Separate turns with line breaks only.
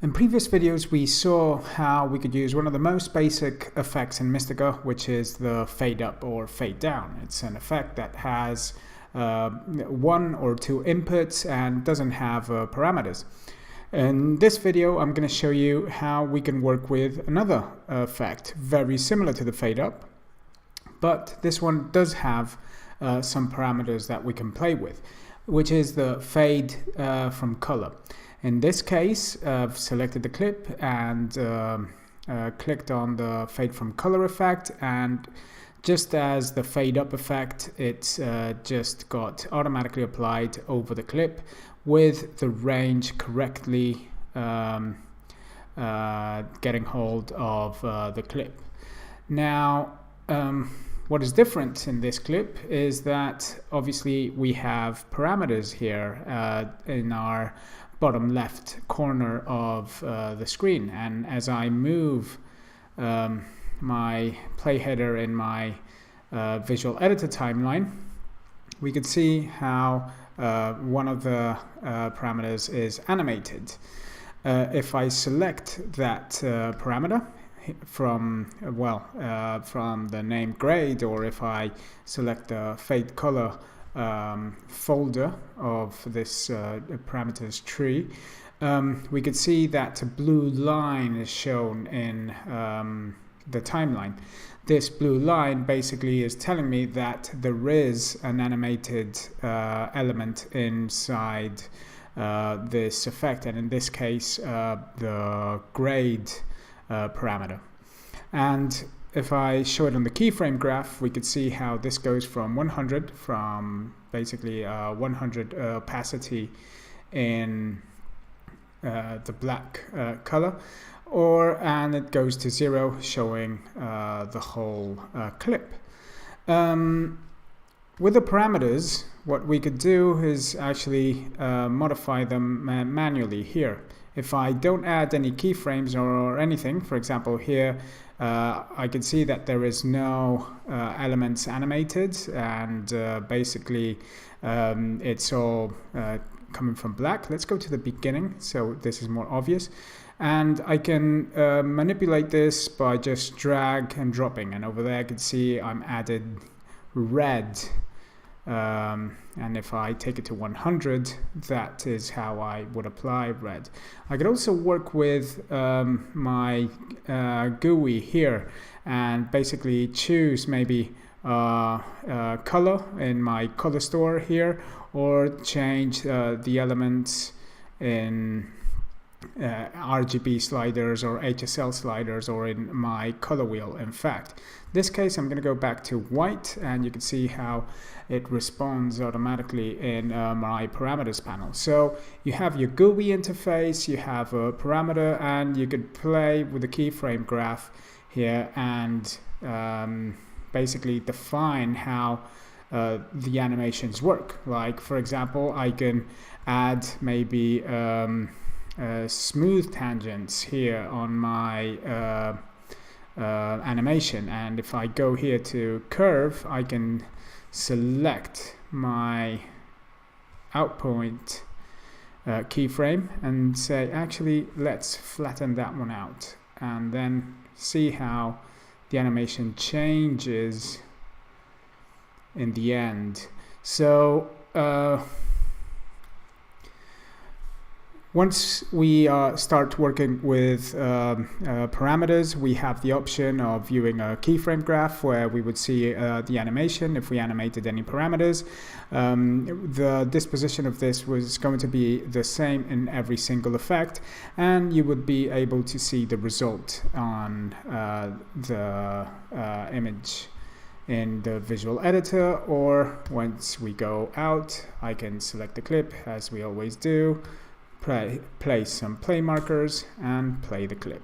In previous videos, we saw how we could use one of the most basic effects in Mistika, which is the fade up or fade down. It's an effect that has one or two inputs and doesn't have parameters. In this video, I'm going to show you how we can work with another effect very similar to the fade up, but this one does have some parameters that we can play with, which is the fade from color. In this case, I've selected the clip and clicked on the fade from color effect, and just as the fade up effect, it's just got automatically applied over the clip with the range correctly getting hold of the clip. Now, what is different in this clip is that obviously we have parameters here in our bottom left corner of the screen, and as I move my playheader in my visual editor timeline, we can see how one of the parameters is animated. If I select that parameter from the name grade, or if I select the fade color folder of this parameters tree, we could see that a blue line is shown in the timeline. This blue line basically is telling me that there is an animated element inside this effect, and in this case the grade parameter. And if I show it on the keyframe graph, we could see how this goes from 100, from basically 100 opacity in the black color, and it goes to 0, showing the whole clip. With the parameters, what we could do is actually modify them manually here. If I don't add any keyframes or anything, for example here, I can see that there is no elements animated, and basically it's all coming from black. Let's go to the beginning, so this is more obvious. And I can manipulate this by just drag and dropping, and over there I can see I'm added red. And if I take it to 100, that is how I would apply red. I could also work with my GUI here and basically choose maybe color in my color store here, or change the elements in RGB sliders or HSL sliders, or in my color wheel. In fact, in this case I'm going to go back to white, and you can see how it responds automatically in my parameters panel. So you have your GUI interface, you have a parameter, and you could play with the keyframe graph here and basically define how the animations work. Like, for example, I can add maybe smooth tangents here on my animation, and if I go here to curve, I can select my outpoint keyframe and say, actually, let's flatten that one out, and then see how the animation changes in the end. So once we start working with parameters, we have the option of viewing a keyframe graph where we would see the animation if we animated any parameters. The disposition of this was going to be the same in every single effect, and you would be able to see the result on the image in the visual editor. Or once we go out, I can select the clip as we always do, place some play markers and play the clip.